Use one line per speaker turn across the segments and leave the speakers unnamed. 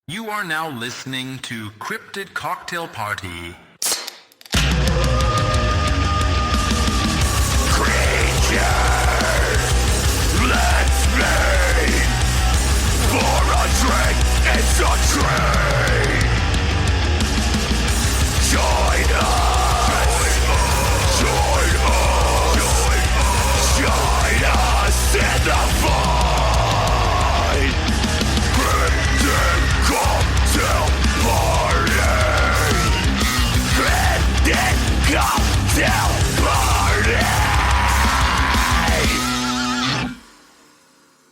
You are now listening to Cryptid Cocktail Party. Creatures, let's meet for a drink. It's a treat. Join us. Join us in the fight. Cryptid Cocktail Party. Cryptid Cocktail Party.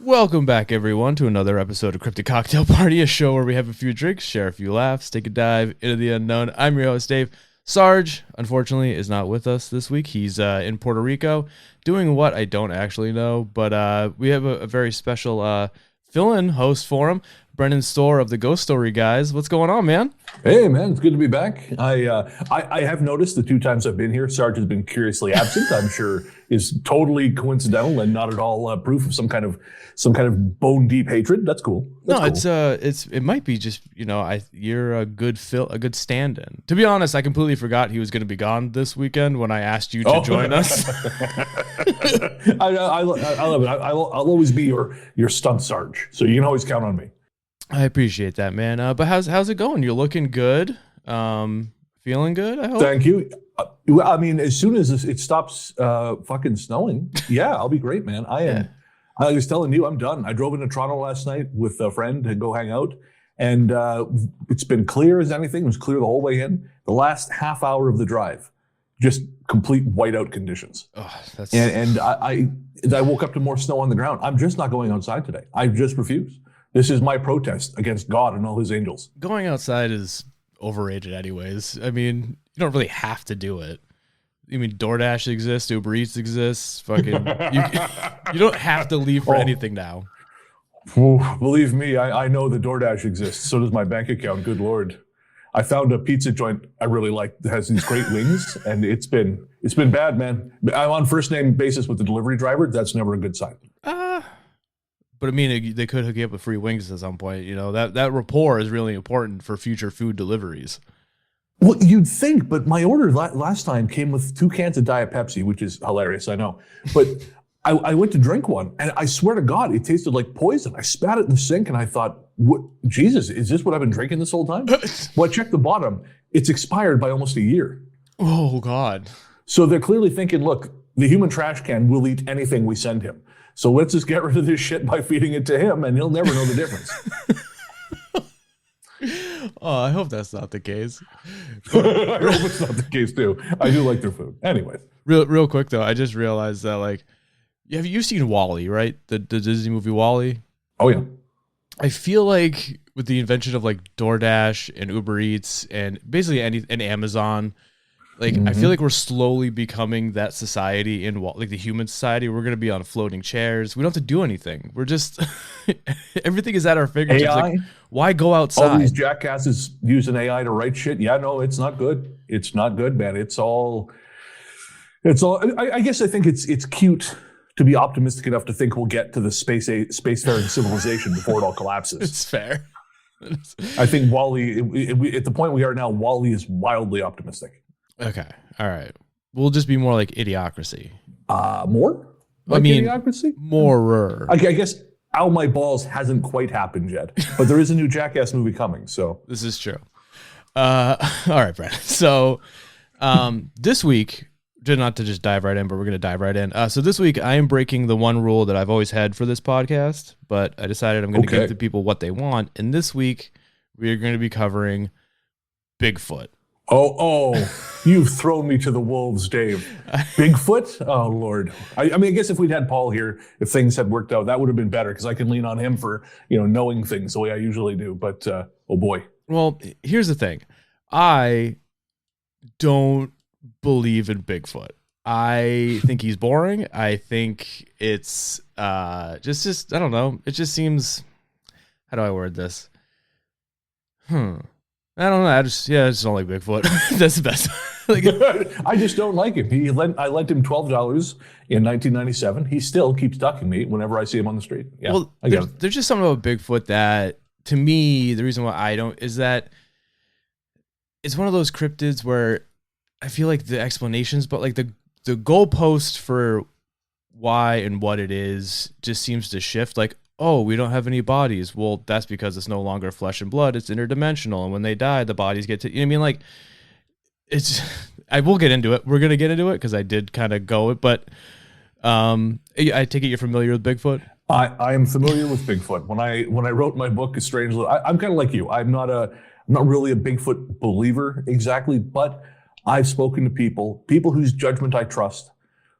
Welcome back, everyone, to another episode of Cryptid Cocktail Party, a show where we have a few drinks, share a few laughs, take a dive into the unknown. I'm your host, Dave. Sarge, unfortunately, is not with us this week. He's in Puerto Rico doing what I don't actually know, but we have a very special fill-in host for him, Brennan Storr of the Ghost Story Guys. What's going on, man?
Hey, man, it's good to be back. I have noticed the 2 times I've been here, Sarge has been curiously absent. I'm sure is totally coincidental and not at all proof of some kind of bone deep hatred. That's cool. That's cool.
It might be just, you're a good stand-in. To be honest, I completely forgot he was going to be gone this weekend when I asked you to join us.
I love it. I'll always be your stunt Sarge, so you can always count on me.
I appreciate that, man. But how's it going? You're looking good. Feeling good, I hope.
Thank you. I mean, as soon as it stops fucking snowing, yeah, I'll be great, man. I am. I was telling you, I'm done. I drove into Toronto last night with a friend to go hang out, and it's been clear as anything. It was clear the whole way in. The last half hour of the drive, just complete whiteout conditions.
Oh,
and I woke up to more snow on the ground. I'm just not going outside today. I just refuse. This is my protest against God and all his angels.
Going outside is overrated anyways. I mean, you don't really have to do it. I mean, DoorDash exists, Uber Eats exists. Fucking, you don't have to leave for anything now.
Believe me, I know that DoorDash exists. So does my bank account. Good Lord. I found a pizza joint I really like that has these great wings, and it's been bad, man. I'm on first name basis with the delivery driver. That's never a good sign.
But I mean, they could hook you up with free wings at some point. You know, that rapport is really important for future food deliveries.
Well, you'd think, but my order last time came with 2 cans of Diet Pepsi, which is hilarious, I know. But I went to drink one, and I swear to God, it tasted like poison. I spat it in the sink, and I thought, "What? Jesus, is this what I've been drinking this whole time?" Well, I checked the bottom. It's expired by almost a year.
Oh, God.
So they're clearly thinking, look, the human trash can will eat anything we send him. So let's just get rid of this shit by feeding it to him, and he'll never know the difference.
Oh, I hope that's not the case.
I hope it's not the case too. I do like their food. Anyways.
Real quick though, I just realized that have you seen WALL-E, right? The Disney movie WALL-E?
Oh yeah.
I feel like with the invention of DoorDash and Uber Eats and basically and Amazon, I feel like we're slowly becoming that society in the human society. We're going to be on floating chairs. We don't have to do anything. We're just everything is at our fingertips.
AI?
Why go outside?
All these jackasses using AI to write shit. Yeah, no, it's not good. It's not good, man. It's all. I guess I think it's cute to be optimistic enough to think we'll get to the spacefaring civilization before it all collapses.
It's fair.
I think WALL-E, at the point we are now, WALL-E is wildly optimistic.
Okay. All right. We'll just be more like Idiocracy.
More? Idiocracy?
More.
I guess Ow My Balls hasn't quite happened yet, but there is a new Jackass movie coming, so.
This is true. All right, Brad. So this week, not to just dive right in, but we're going to dive right in. So this week, I am breaking the one rule that I've always had for this podcast, but I decided I'm going to give the people what they want. And this week, we are going to be covering Bigfoot.
Oh, you've thrown me to the wolves, Dave. Bigfoot? Oh, Lord. I mean, I guess if we'd had Paul here, if things had worked out, that would have been better because I can lean on him for, knowing things the way I usually do. But, oh, boy.
Well, here's the thing. I don't believe in Bigfoot. I think he's boring. I think it's just I don't know. It just seems, how do I word this? I don't know. I just don't like Bigfoot. That's the best.
I just don't like him. I lent him $12 in 1997. He still keeps ducking me whenever I see him on the street. Yeah,
well, there's just something about Bigfoot that to me, the reason why I don't is that it's one of those cryptids where I feel like the explanations, but like the goalpost for why and what it is just seems to shift. Like, oh, we don't have any bodies. Well, that's because it's no longer flesh and blood. It's interdimensional. And when they die, the bodies get to, you know what I mean? Like, it's, I will get into it. We're going to get into it because I did kind of go it, but I take it you're familiar with Bigfoot?
I am familiar with Bigfoot. When I wrote my book, A Strange Little, I'm kind of like you. I'm not really a Bigfoot believer exactly, but I've spoken to people whose judgment I trust,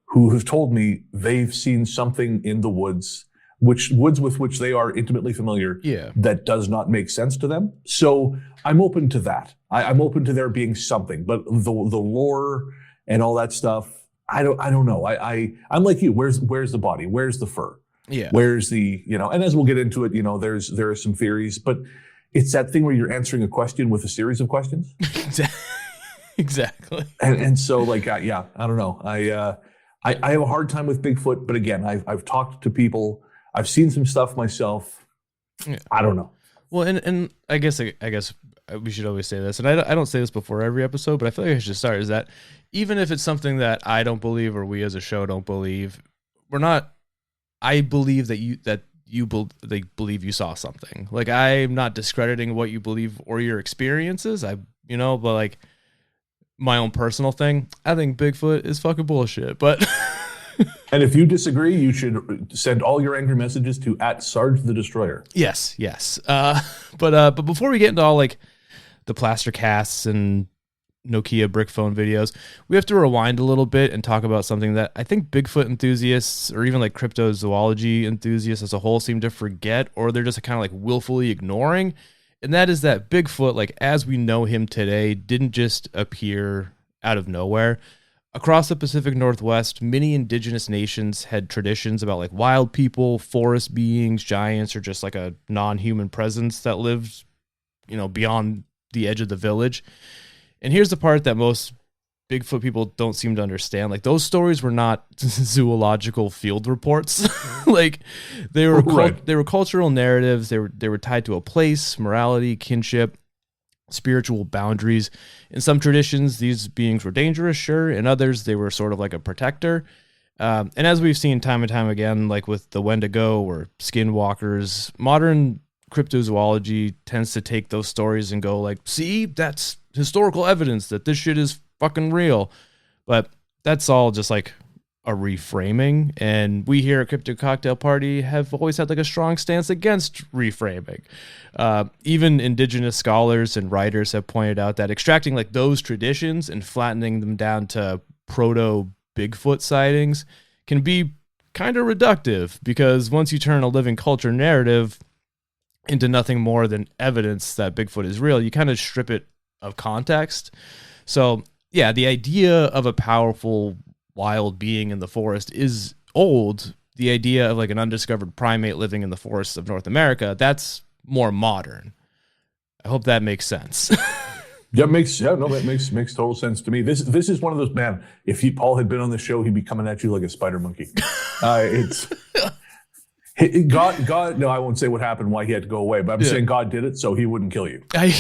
who have told me they've seen something in the woods with which they are intimately familiar, that does not make sense to them. So I'm open to that. I'm open to there being something, but the lore and all that stuff, I don't know. I'm like you. Where's the body? Where's the fur?
Yeah.
Where's the, and as we'll get into it, there are some theories, but it's that thing where you're answering a question with a series of questions.
Exactly.
And so like, I don't know. I have a hard time with Bigfoot, but again, I've talked to people, I've seen some stuff myself. Yeah. I don't know.
Well, and I guess we should always say this, and I don't say this before every episode, but I feel like I should start, is that even if it's something that I don't believe or we as a show don't believe, I believe that you believe you saw something. Like, I'm not discrediting what you believe or your experiences. But like my own personal thing, I think Bigfoot is fucking bullshit. But
and if you disagree, you should send all your angry messages to @Sarge the Destroyer.
Yes. But before we get into all like the plaster casts and Nokia brick phone videos, we have to rewind a little bit and talk about something that I think Bigfoot enthusiasts or even like cryptozoology enthusiasts as a whole seem to forget, or they're just kind of like willfully ignoring. And that is that Bigfoot, like as we know him today, didn't just appear out of nowhere. Across the Pacific Northwest, many indigenous nations had traditions about like wild people, forest beings, giants, or just like a non-human presence that lived, beyond the edge of the village. And here's the part that most Bigfoot people don't seem to understand. Like, those stories were not zoological field reports. Like, they were they were cultural narratives. They were tied to a place, morality, kinship, spiritual boundaries. In some traditions, these beings were dangerous, sure. In others, they were sort of like a protector. And as we've seen time and time again, like with the Wendigo or skinwalkers, modern cryptozoology tends to take those stories and go like, see, that's historical evidence that this shit is fucking real. But that's all just like a reframing. And we here at Cryptid Cocktail Party have always had like a strong stance against reframing. Even indigenous scholars and writers have pointed out that extracting like those traditions and flattening them down to proto Bigfoot sightings can be kind of reductive, because once you turn a living culture narrative into nothing more than evidence that Bigfoot is real, you kind of strip it of context. So yeah, the idea of a powerful wild being in the forest is old. The idea of like an undiscovered primate living in the forests of North America, that's more modern. I hope that makes sense.
That makes total sense to me. This is one of those, man, if Paul had been on the show, he'd be coming at you like a spider monkey. God, no, I won't say what happened, why he had to go away, but I'm saying God did it so he wouldn't kill you.
I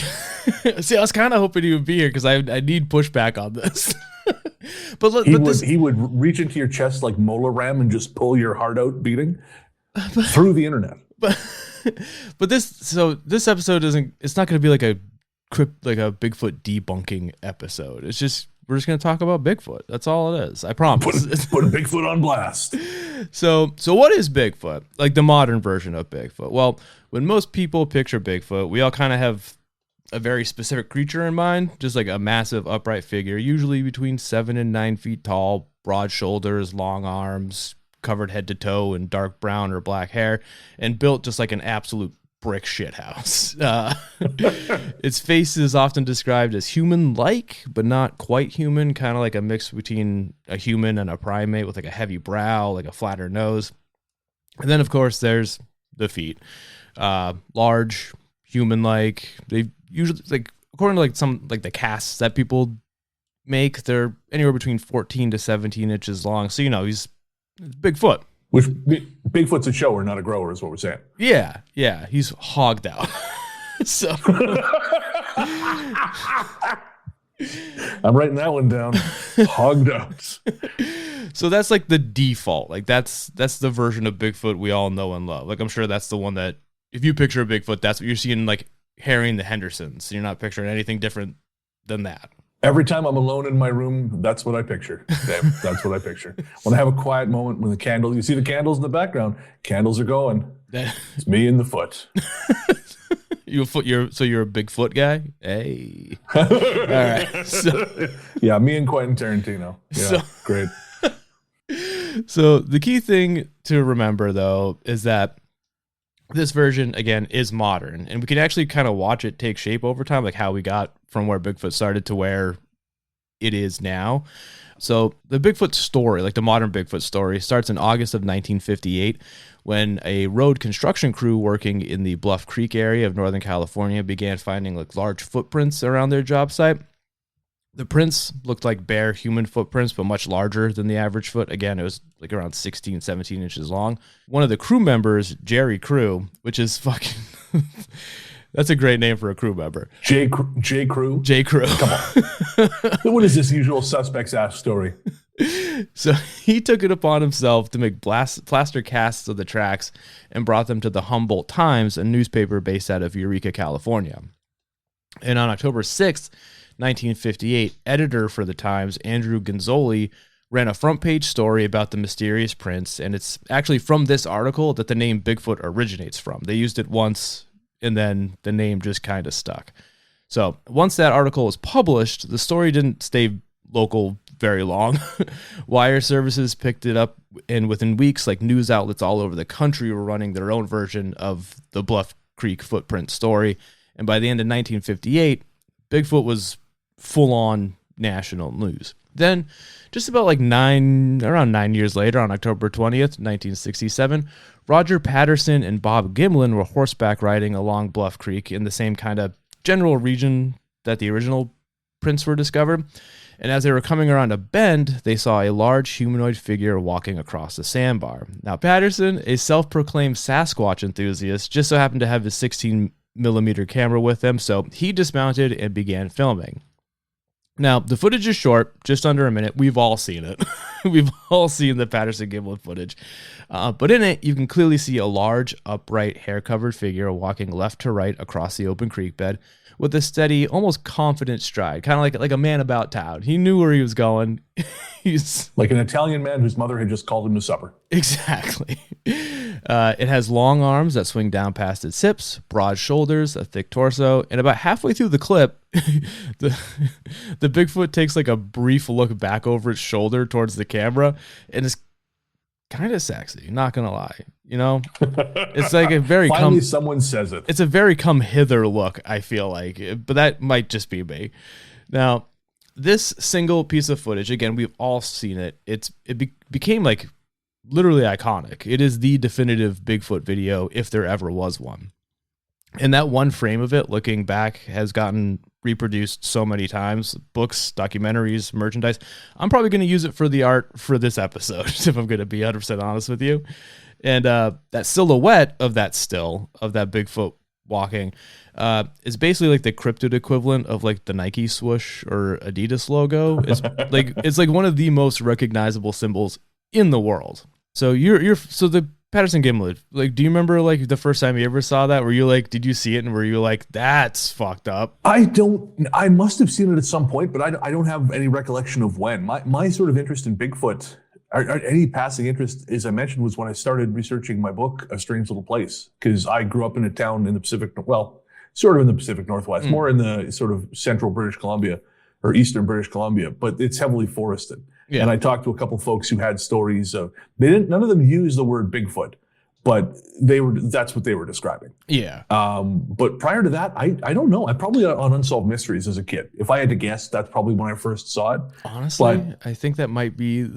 was kind of hoping he would be here because I need pushback on this.
He would reach into your chest like molar ram and just pull your heart out beating through the internet.
But this episode it's not going to be like a Bigfoot debunking episode. It's just, we're just going to talk about Bigfoot. That's all it is. I promise.
Put Bigfoot on blast.
So what is Bigfoot? Like the modern version of Bigfoot? Well, when most people picture Bigfoot, we all kind of have a very specific creature in mind, just like a massive upright figure, usually between 7 and 9 feet tall, broad shoulders, long arms, covered head to toe in dark brown or black hair, and built just like an absolute brick shit house. Its face is often described as human-like, but not quite human, kind of like a mix between a human and a primate with like a heavy brow, like a flatter nose. And then, of course, there's the feet. Large, human-like. They usually, like, according to like some like the casts that people make, they're anywhere between 14 to 17 inches long. So, he's Bigfoot.
Which Bigfoot's a shower, not a grower, is what we're saying.
Yeah, he's hogged out. So
I'm writing that one down. Hogged out.
So that's like the default. Like that's the version of Bigfoot we all know and love. Like I'm sure that's the one that if you picture a Bigfoot, that's what you're seeing, like Harry and the Hendersons. You're not picturing anything different than that.
Every time I'm alone in my room, that's what I picture. Dave. That's what I picture. When I have a quiet moment, when you see the candles in the background, candles are going. It's me and the foot.
You're a Bigfoot guy? Hey. All right. So,
yeah, me and Quentin Tarantino. Yeah, great.
So the key thing to remember, though, is that this version, again, is modern. And we can actually kind of watch it take shape over time, like how we got from where Bigfoot started to where it is now. So the Bigfoot story, like the modern Bigfoot story, starts in August of 1958 when a road construction crew working in the Bluff Creek area of Northern California began finding like large footprints around their job site. The prints looked like bare human footprints, but much larger than the average foot. Again, it was like around 16, 17 inches long. One of the crew members, Jerry Crew, which is fucking... That's a great name for a crew member.
J. Crew?
J. Crew.
Come on. What is this usual suspects ass story?
So he took it upon himself to make plaster casts of the tracks and brought them to the Humboldt Times, a newspaper based out of Eureka, California. And on October 6th, 1958, editor for the Times, Andrew Gonzoli, ran a front page story about the mysterious prints, and it's actually from this article that the name Bigfoot originates from. They used it once, and then the name just kind of stuck. So once that article was published, the story didn't stay local very long. Wire services picked it up, and within weeks, like news outlets all over the country were running their own version of the Bluff Creek footprint story. And by the end of 1958, Bigfoot was full-on national news. Then, just about like around 9 years later, on October 20th, 1967, Roger Patterson and Bob Gimlin were horseback riding along Bluff Creek in the same kind of general region that the original prints were discovered. And as they were coming around a bend, they saw a large humanoid figure walking across the sandbar. Now, Patterson, a self-proclaimed Sasquatch enthusiast, just so happened to have his 16mm camera with him, so he dismounted and began filming. Now, the footage is short, just under a minute. We've all seen it. We've all seen the Patterson Gimlin footage. But in it, you can clearly see a large, upright, hair-covered figure walking left to right across the open creek bed with a steady, almost confident stride, kind of like a man about town. He knew where he was going. He's
like an Italian man whose mother had just called him to supper.
Exactly. It has long arms that swing down past its hips, broad shoulders, a thick torso, and about halfway through the clip, the Bigfoot takes like a brief look back over its shoulder towards the camera, and it's kind of sexy, not gonna lie. You know, it's like a very
finally someone says it.
It's a very come hither look, I feel like, but that might just be me. Now, this single piece of footage, again, we've all seen it. It became like literally iconic. It is the definitive Bigfoot video if there ever was one. And that one frame of it, looking back, has gotten reproduced so many times. Books, documentaries, merchandise. I'm probably going to use it for the art for this episode, if I'm going to be 100% honest with you. And that silhouette of that Bigfoot walking is basically like the cryptid equivalent of like the Nike swoosh or Adidas logo. It's like one of the most recognizable symbols in the world. So so the Patterson Gimlin, like, do you remember like the first time you ever saw that? Were you like, did you see it and were you like, that's fucked up?
I must have seen it at some point, but I don't have any recollection of when. My sort of interest in Bigfoot, or any passing interest, as I mentioned, was when I started researching my book, A Strange Little Place, because I grew up in a town in the Pacific, well, sort of in the Pacific Northwest, more in the sort of central British Columbia or eastern British Columbia, but it's heavily forested. Yeah. And I talked to a couple folks who had stories of, none of them used the word Bigfoot, but that's what they were describing.
Yeah.
But prior to that, I don't know. I probably on Unsolved Mysteries as a kid. If I had to guess, that's probably when I first saw it.
Honestly, I think that might be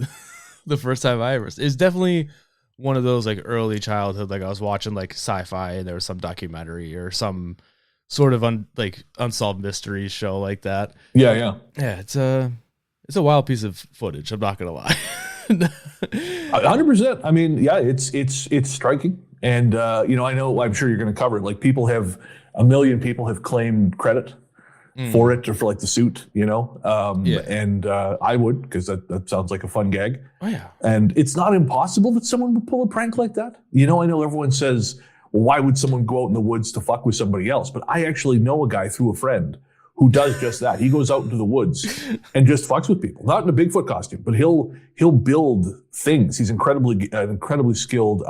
the first time I ever. It's definitely one of those like early childhood, like I was watching like sci-fi and there was some documentary or some sort of unsolved mysteries show like that.
Yeah.
It's a wild piece of footage. I'm not gonna lie.
100%. I mean, yeah, it's striking, and I'm sure you're going to cover it. Like people have a million people have claimed credit for it or for like the suit, and I would, because that sounds like a fun gag.
Oh yeah.
And it's not impossible that someone would pull a prank like that. I know everyone says, well, why would someone go out in the woods to fuck with somebody else? But I actually know a guy through a friend who does just that. He goes out into the woods and just fucks with people, not in a Bigfoot costume, but he'll build things. He's an incredibly skilled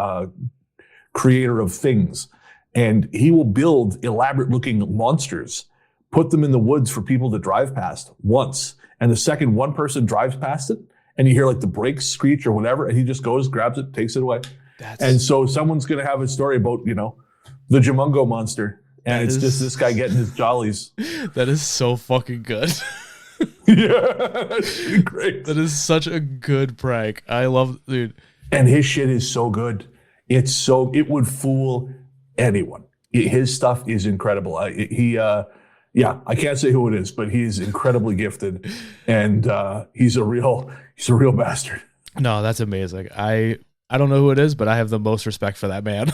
creator of things, and he will build elaborate looking monsters, put them in the woods for people to drive past once. And the second one person drives past it and you hear like the brakes screech or whatever, and he just goes, grabs it, takes it away. And so someone's going to have a story about, the Jamungo monster. And it's just this guy getting his jollies.
That is so fucking good.
Yeah, that's great.
That is such a good prank. I love, dude.
And his shit is so good. It would fool anyone. His stuff is incredible. I can't say who it is, but he's incredibly gifted, and he's a real bastard.
No, that's amazing. I don't know who it is, but I have the most respect for that man.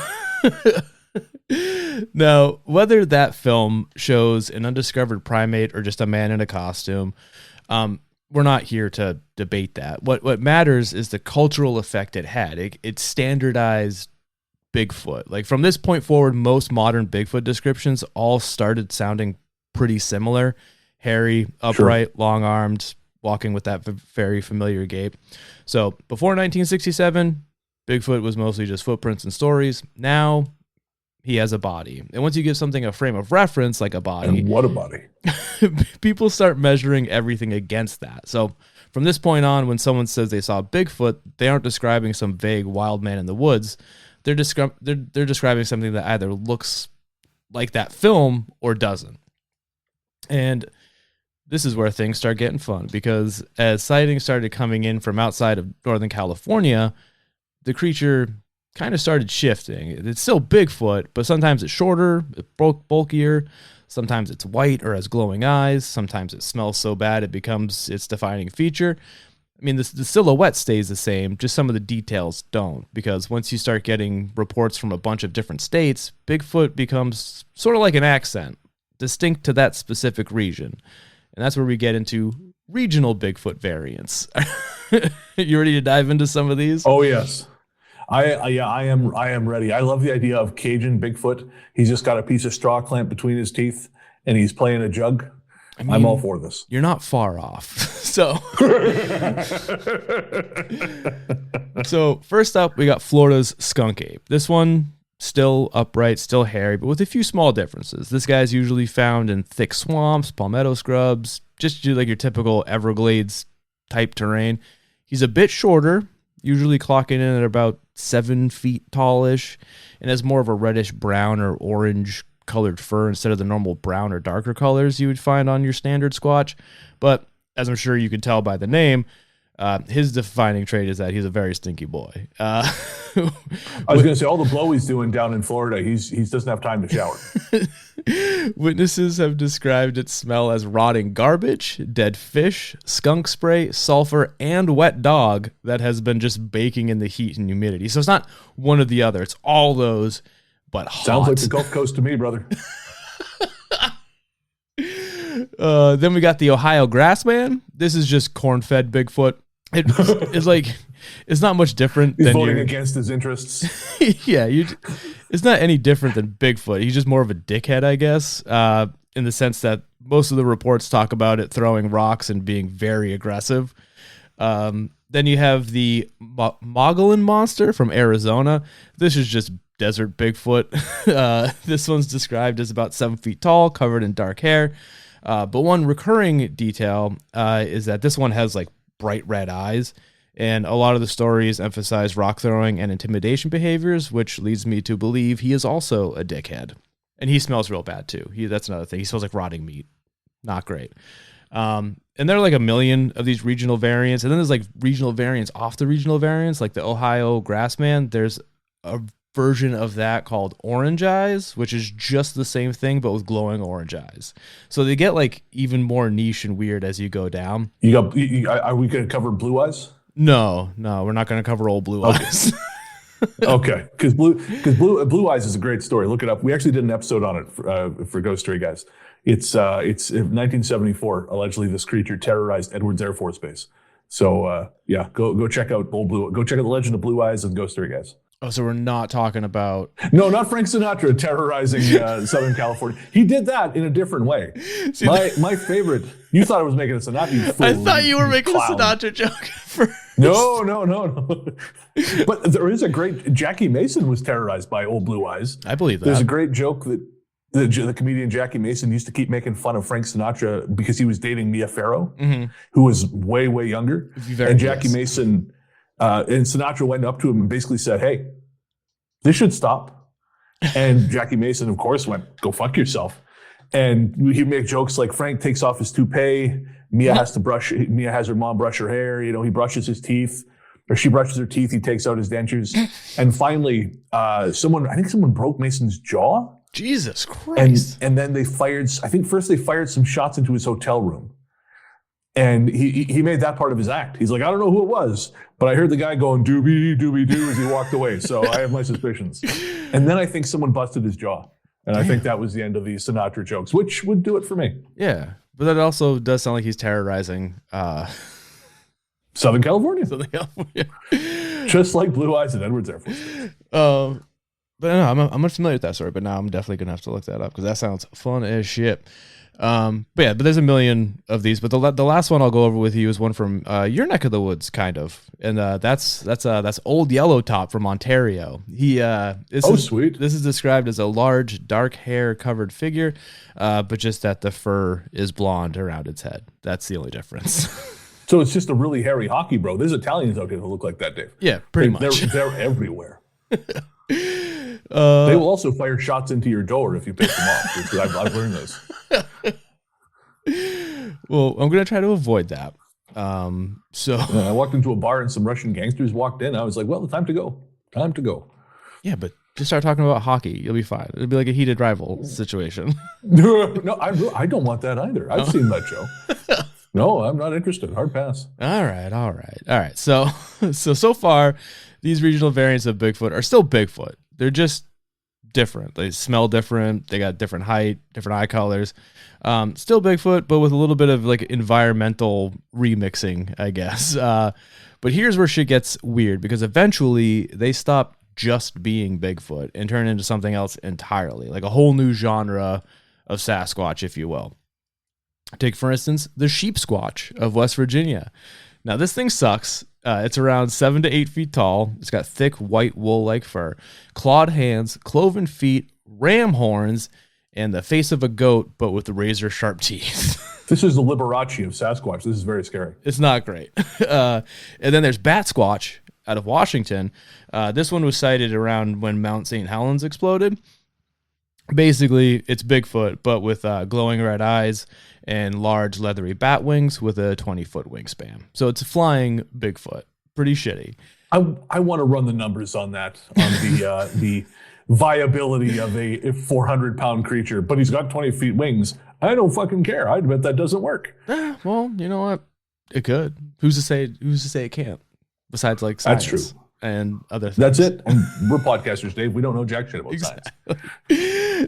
Now, whether that film shows an undiscovered primate or just a man in a costume, we're not here to debate that. What matters is the cultural effect it had. It standardized Bigfoot. Like from this point forward, most modern Bigfoot descriptions all started sounding pretty similar. Hairy, upright, long-armed, walking with that very familiar gait. So before 1967, Bigfoot was mostly just footprints and stories. Now he has a body. And once you give something a frame of reference, like a body.
And what a body.
People start measuring everything against that. So from this point on, when someone says they saw Bigfoot, they aren't describing some vague wild man in the woods. They're describing something that either looks like that film or doesn't. And this is where things start getting fun, because as sightings started coming in from outside of Northern California, the creature kind of started shifting. It's still Bigfoot, but sometimes it's shorter, bulkier. Sometimes it's white or has glowing eyes. Sometimes it smells so bad it becomes its defining feature. I mean, the silhouette stays the same, just some of the details don't, because once you start getting reports from a bunch of different states, Bigfoot becomes sort of like an accent, distinct to that specific region. And that's where we get into regional Bigfoot variants. You ready to dive into some of these?
Oh, yes. I am ready. I love the idea of Cajun Bigfoot. He's just got a piece of straw clamped between his teeth and he's playing a jug. I mean, I'm all for this.
You're not far off. So first up, we got Florida's Skunk Ape. This one, still upright, still hairy, but with a few small differences. This guy's usually found in thick swamps, palmetto scrubs, just like your typical Everglades type terrain. He's a bit shorter, usually clocking in at about 7 feet tallish, and has more of a reddish brown or orange colored fur instead of the normal brown or darker colors you would find on your standard Squatch. But as I'm sure you can tell by the name, his defining trait is that he's a very stinky boy. I
was going to say, all the blow he's doing down in Florida, he doesn't have time to shower.
Witnesses have described its smell as rotting garbage, dead fish, skunk spray, sulfur, and wet dog that has been just baking in the heat and humidity. So it's not one or the other. It's all those, but hot.
Sounds like the Gulf Coast to me, brother.
Then we got the Ohio Grassman. This is just corn-fed Bigfoot. It's not much different.
He's
than
voting against his interests.
Yeah, it's not any different than Bigfoot. He's just more of a dickhead, I guess, in the sense that most of the reports talk about it throwing rocks and being very aggressive. Then you have the Mogollon monster from Arizona. This is just desert Bigfoot. This one's described as about 7 feet tall, covered in dark hair. But one recurring detail is that this one has like bright red eyes, and a lot of the stories emphasize rock throwing and intimidation behaviors, which leads me to believe he is also a dickhead. And he smells real bad too. That's another thing. He smells like rotting meat. Not great. And there are like a million of these regional variants, and then there's like regional variants off the regional variants, like the Ohio Grassman. There's a version of that called Orange Eyes, which is just the same thing but with glowing orange eyes. So they get like even more niche and weird as you go down.
Are we going to cover Blue Eyes?
No, we're not going to cover old Blue Eyes.
Okay, because blue eyes is a great story. Look it up. We actually did an episode on it for Ghost Story Guys. It's in 1974. Allegedly, this creature terrorized Edwards Air Force Base. So yeah, go check out Go check out the Legend of Blue Eyes and Ghost Story Guys.
Oh, so we're not talking about...
No, not Frank Sinatra terrorizing Southern California. He did that in a different way. See, my favorite... You thought I was making a Sinatra, you fool.
I thought you were making
clown.
a Sinatra joke first.
No. But there is a great... Jackie Mason was terrorized by old Blue Eyes.
I believe that.
There's a great joke that the comedian Jackie Mason used to keep making fun of Frank Sinatra because he was dating Mia Farrow, who was way, way younger. And Jackie Mason... and Sinatra went up to him and basically said, "Hey, this should stop." And Jackie Mason, of course, went, "Go fuck yourself." And he'd make jokes like Frank takes off his toupee. Mia has her mom brush her hair. You know, he brushes his teeth, or she brushes her teeth. He takes out his dentures. And finally, someone broke Mason's jaw.
Jesus Christ.
And then they fired some shots into his hotel room. And he made that part of his act. He's like, "I don't know who it was, but I heard the guy going doobie doobie doo as he walked away. So I have my suspicions." And then I think someone busted his jaw. And I think that was the end of the Sinatra jokes, which would do it for me.
Yeah. But that also does sound like he's terrorizing
Southern California. Just like Blue Eyes and Edwards Air Force Base.
But no, I'm not familiar with that story, but now I'm definitely going to have to look that up because that sounds fun as shit. But there's a million of these, but the last one I'll go over with you is one from your neck of the woods, kind of, and that's Old Yellow Top from Ontario. Sweet. This is described as a large, dark hair covered figure, but just that the fur is blonde around its head. That's the only difference.
So it's just a really hairy hockey bro. There's Italians out there who look like that, Dave.
Yeah, pretty much.
They're everywhere. They will also fire shots into your door if you piss them off. I've learned this.
Well, I'm gonna try to avoid that. I
walked into a bar and some Russian gangsters walked in. I was like, "Well, time to go."
Yeah, but just start talking about hockey. You'll be fine. It'll be like a heated rival situation.
No, I don't want that either. I've seen that show. No, I'm not interested. Hard pass.
All right. So far, these regional variants of Bigfoot are still Bigfoot. They're just different. They smell different. They got different height, different eye colors. Still Bigfoot, but with a little bit of like environmental remixing, I guess. But here's where shit gets weird because eventually they stop just being Bigfoot and turn into something else entirely, like a whole new genre of Sasquatch, if you will. Take, for instance, the Sheepsquatch of West Virginia. Now, this thing sucks. It's around 7 to 8 feet tall. It's got thick white wool-like fur, clawed hands, cloven feet, ram horns, and the face of a goat, but with razor-sharp teeth.
This is the Liberace of Sasquatch. This is very scary.
It's not great. And then there's Bat Squatch out of Washington. This one was sighted around when Mount St. Helens exploded. Basically, it's Bigfoot, but with glowing red eyes and large leathery bat wings with a 20-foot wingspan. So it's a flying Bigfoot. Pretty shitty.
I want to run the numbers on that, on the viability of a 400-pound creature, but he's got 20 feet wings. I don't fucking care. I bet that doesn't work.
Well, you know what? It could. Who's to say it can't? Besides, like, science.
That's true.
And other things.
That's it. And we're podcasters, Dave. We don't know jack shit about science.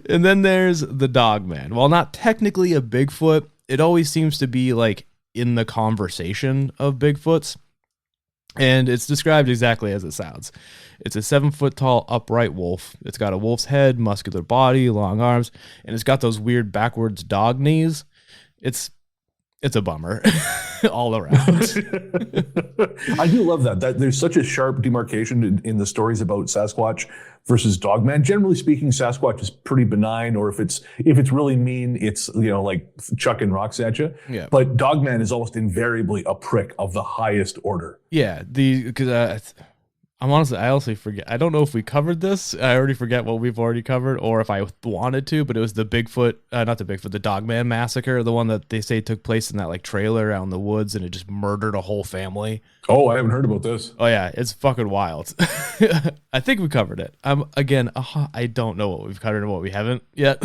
And then there's the Dogman. While not technically a Bigfoot, it always seems to be like in the conversation of Bigfoots. And it's described exactly as it sounds. It's a 7-foot tall upright wolf. It's got a wolf's head, muscular body, long arms, and it's got those weird backwards dog knees. It's a bummer all around.
I do love that there's such a sharp demarcation in the stories about Sasquatch versus Dogman. Generally speaking, Sasquatch is pretty benign, or if it's really mean, it's, you know, like chucking rocks at you.
Yeah.
But Dogman is almost invariably a prick of the highest order.
Yeah, because I honestly forget. I don't know if we covered this. I already forget what we've already covered, or if I wanted to. But it was the the Dogman massacre, the one that they say took place in that like trailer out in the woods, and it just murdered a whole family.
Oh, I haven't heard about this.
Oh yeah, it's fucking wild. I think we covered it. I don't know what we've covered and what we haven't yet.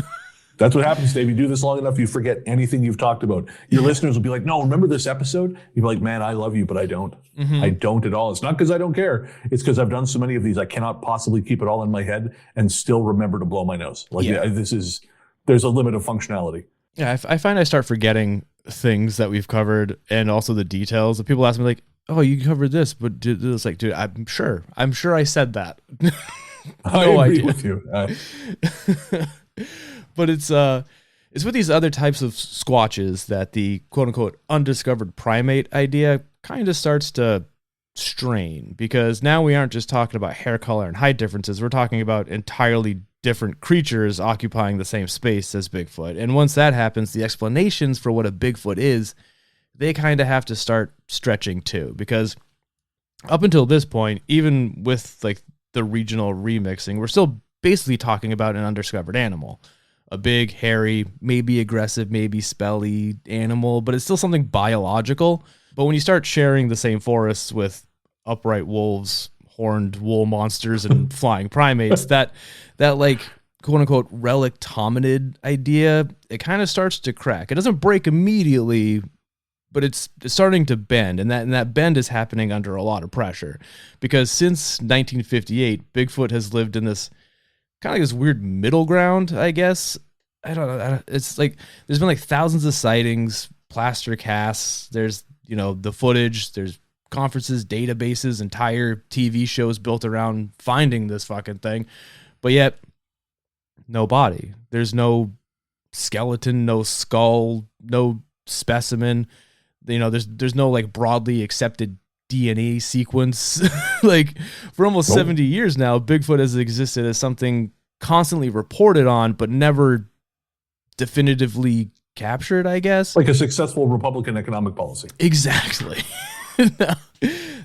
That's what happens, Dave. You do this long enough, you forget anything you've talked about. Your listeners will be like, no, remember this episode? You'll be like, man, I love you, but I don't.
Mm-hmm.
I don't at all. It's not because I don't care. It's because I've done so many of these. I cannot possibly keep it all in my head and still remember to blow my nose. Like, there's a limit of functionality.
Yeah, I find I start forgetting things that we've covered and also the details. People ask me like, oh, you covered this, but it's like, dude, I'm sure I said that.
I agree with you.
But it's with these other types of squatches that the quote unquote undiscovered primate idea kind of starts to strain, because now we aren't just talking about hair color and height differences. We're talking about entirely different creatures occupying the same space as Bigfoot. And once that happens, the explanations for what a Bigfoot is, they kind of have to start stretching too, because up until this point, even with like the regional remixing, we're still basically talking about an undiscovered animal. A big, hairy, maybe aggressive, maybe spelly animal, but it's still something biological. But when you start sharing the same forests with upright wolves, horned wool monsters, and flying primates, that like quote unquote relic hominid idea, it kind of starts to crack. It doesn't break immediately, but it's starting to bend, and that bend is happening under a lot of pressure, because since 1958, Bigfoot has lived in this kind of like this weird middle ground, I guess. I don't know. It's like there's been like thousands of sightings, plaster casts. There's, the footage. There's conferences, databases, entire TV shows built around finding this fucking thing. But yet, no body. There's no skeleton, no skull, no specimen. There's no like broadly accepted DNA sequence. Like for almost 70 years now, Bigfoot has existed as something constantly reported on, but never definitively captured, I guess.
Like a successful Republican economic policy.
Exactly. No,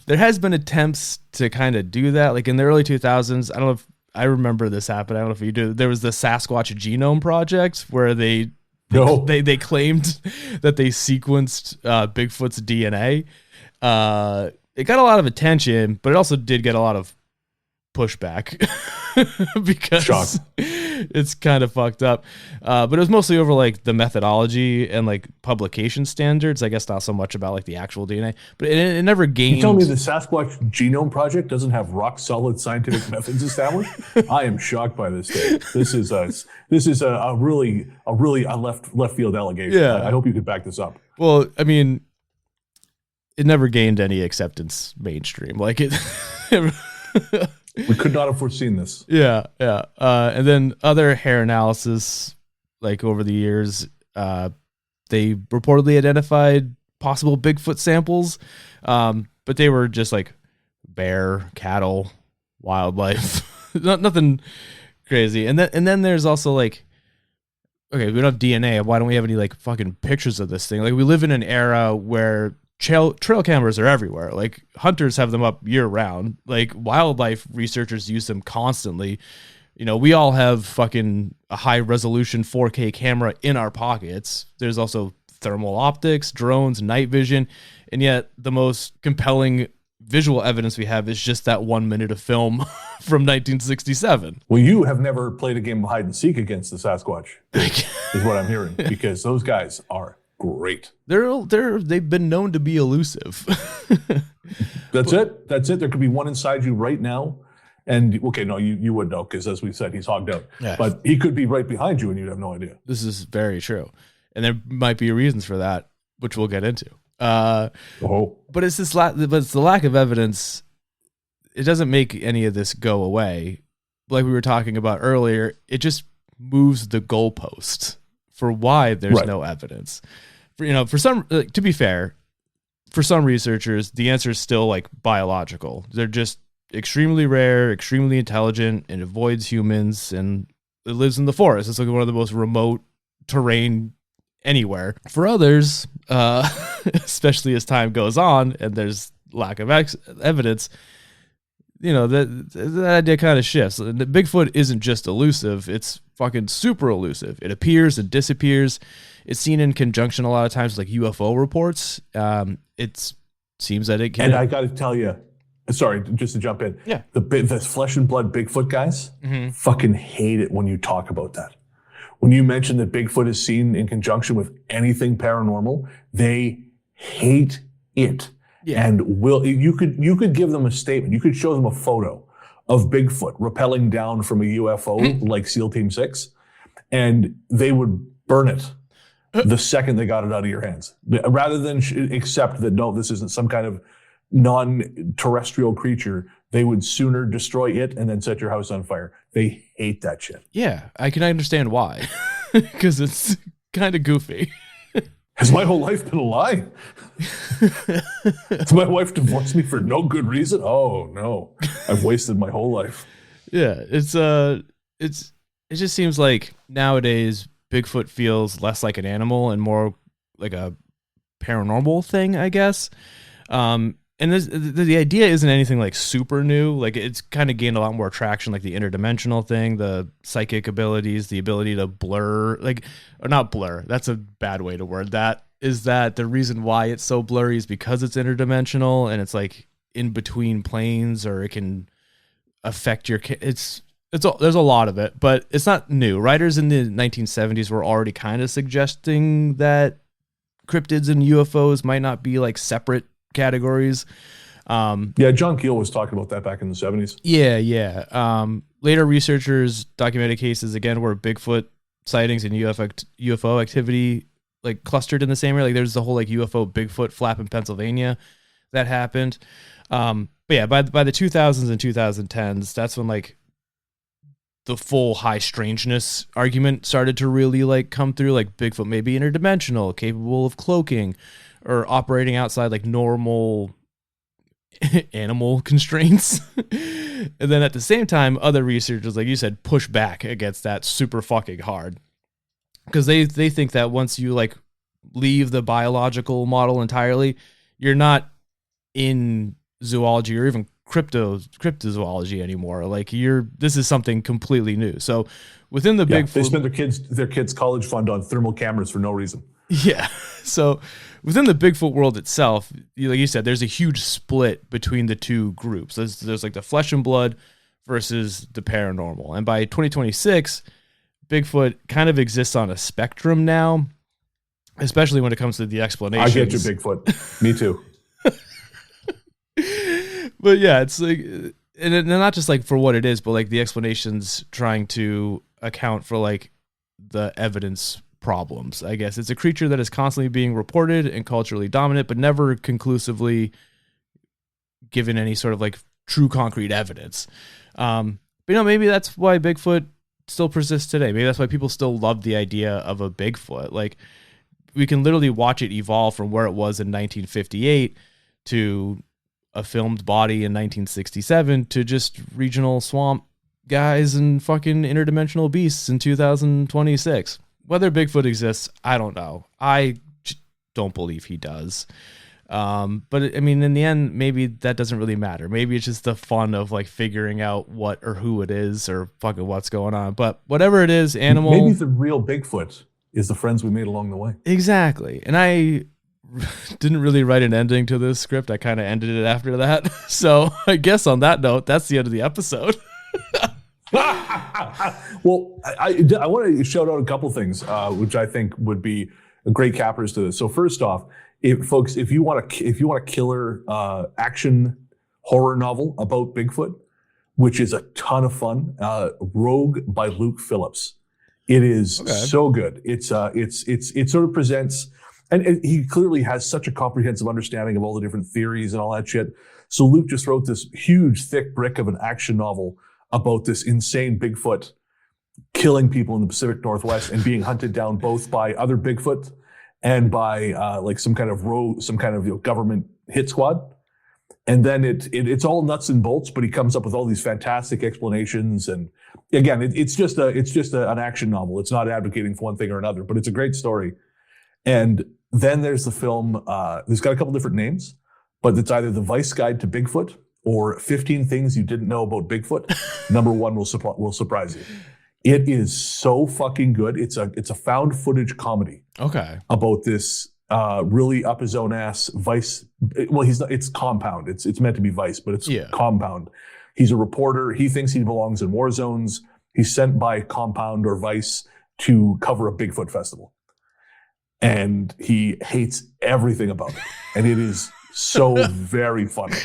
there has been attempts to kind of do that. Like in the early 2000s, I don't know if I remember this happen. I don't know if you do. There was the Sasquatch Genome Project where they claimed that they sequenced Bigfoot's DNA. It got a lot of attention, but it also did get a lot of pushback because it's kind of fucked up. But it was mostly over like the methodology and like publication standards. I guess not so much about like the actual DNA, but it never gained.
You tell me the Sasquatch Genome Project doesn't have rock solid scientific methods established? I am shocked by this day. This is a really left field allegation.
Yeah.
I hope you could back this up.
Well, I mean, it never gained any acceptance mainstream. Like it.
We could not have foreseen this.
Yeah. And then other hair analysis, like over the years, they reportedly identified possible Bigfoot samples, but they were just like bear, cattle, wildlife, nothing crazy. And then there's also like, okay, we don't have DNA. Why don't we have any like fucking pictures of this thing? Like we live in an era where trail cameras are everywhere. Like hunters have them up year round. Like wildlife researchers use them constantly. We all have fucking a high resolution 4K camera in our pockets. There's also thermal optics, drones, night vision. And yet the most compelling visual evidence we have is just that 1 minute of film from 1967.
Well, you have never played a game of hide and seek against the Sasquatch, is what I'm hearing, because those guys are great.
They've been known to be elusive.
That's it. There could be one inside you right now. And okay, no, you would know, because as we said, he's hogged out. Yeah. But he could be right behind you and you'd have no idea.
This is very true. And there might be reasons for that, which we'll get into. But it's it's the lack of evidence. It doesn't make any of this go away. Like we were talking about earlier, it just moves the goalpost for why there's no evidence. For some, to be fair, for some researchers, the answer is still like biological. They're just extremely rare, extremely intelligent, and avoids humans, and it lives in the forest. It's like one of the most remote terrain anywhere. For others, especially as time goes on and there's lack of evidence, that idea kind of shifts. Bigfoot isn't just elusive, it's fucking super elusive. It appears and disappears. It's seen in conjunction a lot of times with like UFO reports. It seems that it can.
And I got to tell you, sorry, just to jump in.
Yeah.
The flesh and blood Bigfoot guys fucking hate it when you talk about that. when you mention that Bigfoot is seen in conjunction with anything paranormal, they hate it.
Yeah.
And you could give them a statement. You could show them a photo of Bigfoot rappelling down from a UFO like SEAL Team 6, and they would burn it the second they got it out of your hands. Rather than accept that, no, this isn't some kind of non-terrestrial creature, they would sooner destroy it and then set your house on fire. They hate that shit.
Yeah, I can understand why. Because it's kind of goofy.
Has my whole life been a lie? Has my wife divorced me for no good reason? Oh no, I've wasted my whole life.
Yeah, it just seems like nowadays Bigfoot feels less like an animal and more like a paranormal thing, I guess. And the idea isn't anything like super new. Like it's kind of gained a lot more traction, like the interdimensional thing, the psychic abilities, the ability to blur, or not blur. That's a bad way to word that. Is that the reason why it's so blurry is because it's interdimensional and it's like in between planes, or it can affect your. There's a lot of it, but it's not new. Writers in the 1970s were already kind of suggesting that cryptids and UFOs might not be like separate categories.
John Keel was talking about that back in the 70s.
Yeah. Later researchers documented cases again where Bigfoot sightings and UFO activity like clustered in the same area. Like there's the whole like UFO Bigfoot flap in Pennsylvania that happened. But yeah, by the 2000s and 2010s, that's when like the full high strangeness argument started to really like come through. Like Bigfoot may be interdimensional, capable of cloaking, or operating outside like normal animal constraints. And then at the same time, other researchers, like you said, push back against that super fucking hard. Because they think that once you like leave the biological model entirely, you're not in zoology or even cryptozoology anymore. Like this is something completely new. So within the Bigfoot,
they spend their kids' college fund on thermal cameras for no reason.
Yeah. So within the Bigfoot world itself, like you said, there's a huge split between the two groups. There's like the flesh and blood versus the paranormal. And by 2026, Bigfoot kind of exists on a spectrum now, especially when it comes to the explanations.
I get you, Bigfoot. Me too.
But yeah, it's like, and not just like for what it is, but like the explanations trying to account for like the evidence problems. I guess it's a creature that is constantly being reported and culturally dominant, but never conclusively given any sort of like true concrete evidence. But maybe that's why Bigfoot still persists today. Maybe that's why people still love the idea of a Bigfoot. Like we can literally watch it evolve from where it was in 1958 to a filmed body in 1967 to just regional swamp guys and fucking interdimensional beasts in 2026. Whether Bigfoot exists, I don't know. I don't believe he does. But I mean, in the end, maybe that doesn't really matter. Maybe it's just the fun of like figuring out what or who it is or fucking what's going on. But whatever it is, animal.
Maybe the real Bigfoot is the friends we made along the way.
Exactly. And I didn't really write an ending to this script. I kind of ended it after that. So I guess on that note, that's the end of the episode.
Well, I want to shout out a couple things, which I think would be great cappers to this. So first off, if you want a killer action horror novel about Bigfoot, which is a ton of fun, Rogue by Luke Phillips. It is so good. It sort of presents, and he clearly has such a comprehensive understanding of all the different theories and all that shit. So Luke just wrote this huge, thick brick of an action novel about this insane Bigfoot killing people in the Pacific Northwest and being hunted down both by other Bigfoot and by like some kind of government hit squad. And then it's all nuts and bolts, but he comes up with all these fantastic explanations. And again, it's just an action novel. It's not advocating for one thing or another, but it's a great story. And then there's the film. There's got a couple different names, but it's either The Vice Guide to Bigfoot or 15 Things You Didn't Know About Bigfoot. Number one will surprise you. It is so fucking good. It's a found footage comedy.
Okay.
About this really up his own ass Vice. Well, he's not. It's Compound. It's meant to be Vice, but it's Compound. He's a reporter. He thinks he belongs in war zones. He's sent by Compound or Vice to cover a Bigfoot festival. And he hates everything about it. And it is so very funny.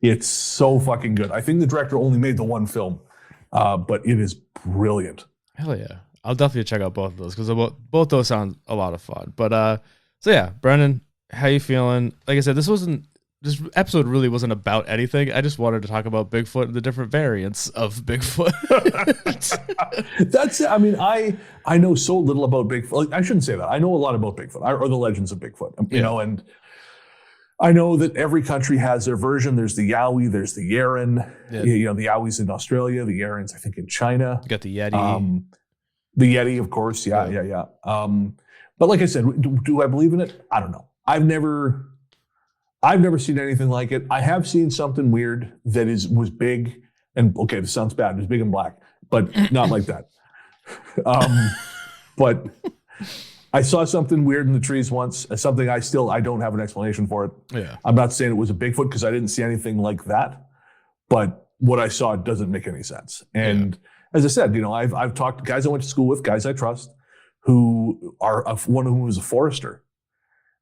It's so fucking good. I think the director only made the one film, but it is brilliant.
Hell yeah. I'll definitely check out both of those because both those sound a lot of fun. But so yeah, Brennan, how you feeling? Like I said, this episode really wasn't about anything. I just wanted to talk about Bigfoot and the different variants of Bigfoot.
That's it. I mean, I know so little about Bigfoot. Like, I shouldn't say that. I know a lot about Bigfoot, or the legends of Bigfoot. You know, and I know that every country has their version. There's the Yowie, there's the Yeren. Yeah. You know, the Yowie's in Australia, the Yerens, I think, in China.
You got the Yeti.
The Yeti, of course. Yeah. But like I said, do I believe in it? I don't know. I've never seen anything like it. I have seen something weird that was big and, okay, this sounds bad. It was big and black, but not like that. But I saw something weird in the trees once, something I don't have an explanation for it.
Yeah.
I'm not saying it was a Bigfoot because I didn't see anything like that, but what I saw doesn't make any sense. And as I said, you know, I've talked to guys I went to school with, guys I trust, who are one of whom was a forester.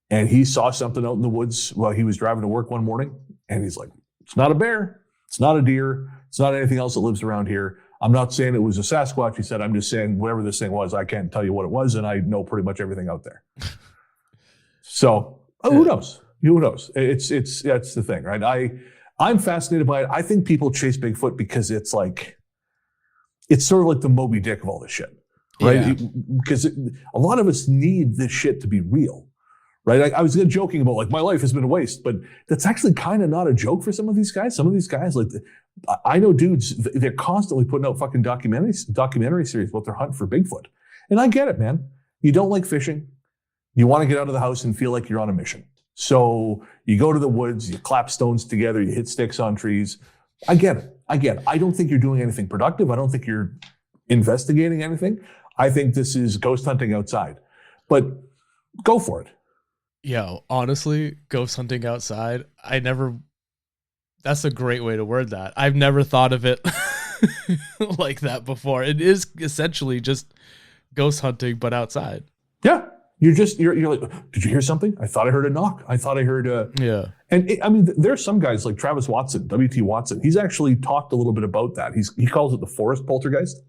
And he saw something out in the woods while he was driving to work one morning. And he's like, it's not a bear. It's not a deer. It's not anything else that lives around here. I'm not saying it was a Sasquatch. He said, I'm just saying whatever this thing was, I can't tell you what it was. And I know pretty much everything out there. So who knows? Who knows? That's the thing, right? I'm fascinated by it. I think people chase Bigfoot because it's sort of like the Moby Dick of all this shit, right? Because a lot of us need this shit to be real. Right, I was joking about like my life has been a waste, but that's actually kind of not a joke for some of these guys. Some of these guys, like I know dudes, they're constantly putting out fucking documentary series about their hunt for Bigfoot, and I get it, man. You don't like fishing, you want to get out of the house and feel like you're on a mission. So you go to the woods, you clap stones together, you hit sticks on trees. I get it. I don't think you're doing anything productive. I don't think you're investigating anything. I think this is ghost hunting outside, but go for it.
Yeah, honestly, ghost hunting outside, that's a great way to word that. I've never thought of it like that before. It is essentially just ghost hunting, but outside.
Yeah. You're like, did you hear something? I thought I heard a knock. I thought I heard a... Yeah. And I mean, there's some guys like Travis Watson, W.T. Watson. He's actually talked a little bit about that. He calls it the forest poltergeist.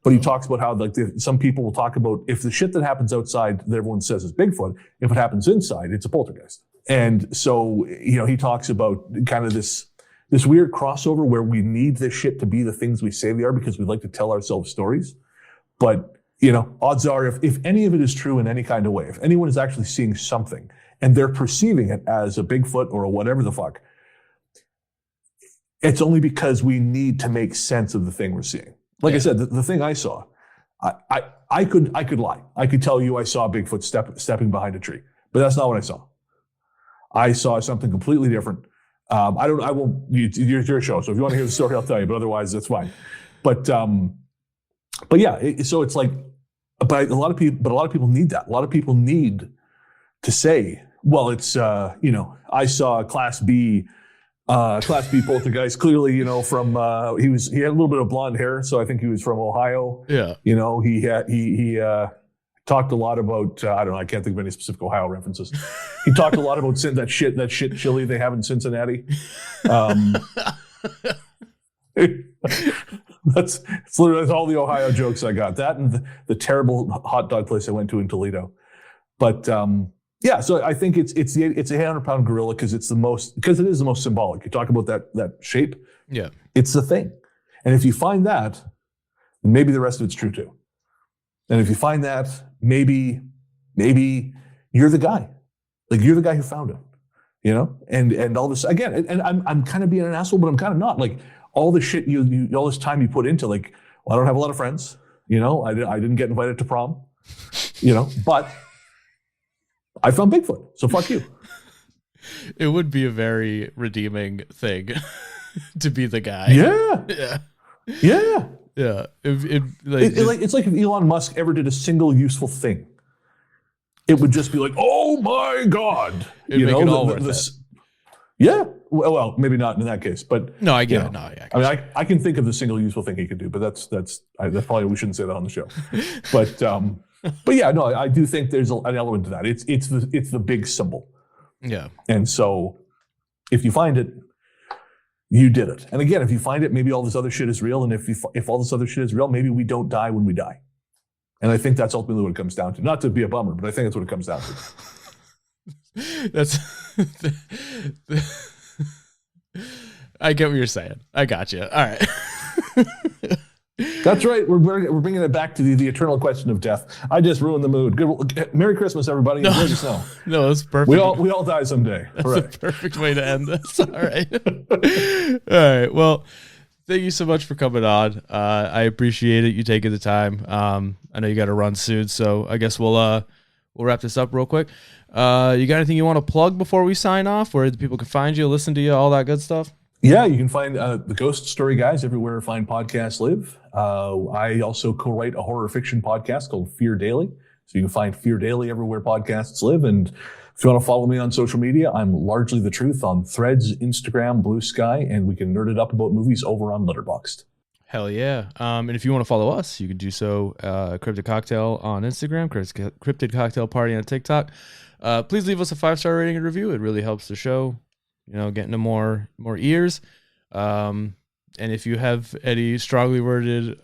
But he talks about how like some people will talk about if the shit that happens outside that everyone says is Bigfoot, if it happens inside, it's a poltergeist. And so, you know, he talks about kind of this weird crossover where we need this shit to be the things we say they are because we like to tell ourselves stories. But, you know, odds are if any of it is true in any kind of way, if anyone is actually seeing something and they're perceiving it as a Bigfoot or a whatever the fuck, it's only because we need to make sense of the thing we're seeing. Like I said, the thing I saw, I could lie. I could tell you I saw Bigfoot stepping behind a tree, but that's not what I saw. I saw something completely different. I won't. It's your show, so if you want to hear the story, I'll tell you. But otherwise, that's fine. But yeah. So it's like, but a lot of people need that. A lot of people need to say, well, it's you know, I saw Class B poltergeist, clearly, you know, from he had a little bit of blonde hair, so I think he was from Ohio. Yeah. You know, he talked a lot about I don't know, I can't think of any specific Ohio references. He talked a lot about that shit chili they have in Cincinnati. That's literally all the Ohio jokes I got. That and the terrible hot dog place I went to in Toledo. But yeah, so I think it's a 800-pound gorilla because it is the most symbolic. You talk about that shape. Yeah, it's the thing, and if you find that, then maybe the rest of it's true too. And if you find that, maybe you're the guy, like you're the guy who found it, you know. And all this again, and I'm kind of being an asshole, but I'm kind of not. Like all the shit you all this time you put into like, well, I don't have a lot of friends, you know. I didn't get invited to prom, you know, but I found Bigfoot, so fuck you.
It would be a very redeeming thing to be the guy.
Yeah. It's like if Elon Musk ever did a single useful thing, it would just be like, oh my god,
it'd make it all worth it.
Yeah. Well, maybe not in that case, but
No, I get
you
it.
know,
No, yeah.
I mean, I can think of the single useful thing he could do, but that's probably we shouldn't say that on the show. But yeah, no, I do think there's an element to that. It's the big symbol.
Yeah.
And so if you find it, you did it. And again, if you find it, maybe all this other shit is real. And if all this other shit is real, maybe we don't die when we die. And I think that's ultimately what it comes down to. Not to be a bummer, but I think that's what it comes down to.
That's I get what you're saying. I got you. All right.
That's right. We're bringing it back to the eternal question of death. I just ruined the mood. Good. Merry Christmas, everybody. Enjoy the snow.
No, that's perfect.
We all die someday.
That's
right.
the perfect way to end this. All right. All right. Well, thank you so much for coming on. I appreciate it. You taking the time. I know you got to run soon, so I guess we'll wrap this up real quick. You got anything you want to plug before we sign off, where the people can find you, listen to you, all that good stuff?
Yeah, you can find the Ghost Story Guys everywhere fine podcasts live. I also co-write a horror fiction podcast called Fear Daily. So you can find Fear Daily everywhere podcasts live. And if you want to follow me on social media, I'm largely the truth on Threads, Instagram, Blue Sky, and we can nerd it up about movies over on Letterboxd.
Hell yeah. And if you want to follow us, you can do so. Cryptid Cocktail on Instagram, Cryptid Cocktail Party on TikTok. Please leave us a 5-star rating and review. It really helps the show, getting to more ears. And if you have any strongly worded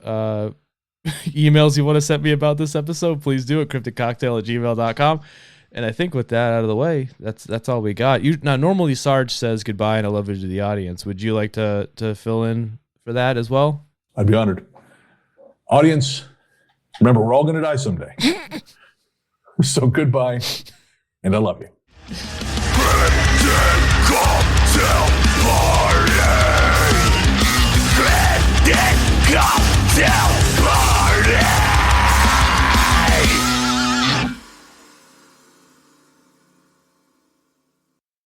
emails you want to send me about this episode, please do it. cryptidcocktail@gmail.com. And I think with that out of the way, that's all we got. Now, normally Sarge says goodbye and I love you to the audience. Would you like to fill in for that as well?
I'd be honored. Audience, remember, we're all going to die someday. So goodbye, and I love you.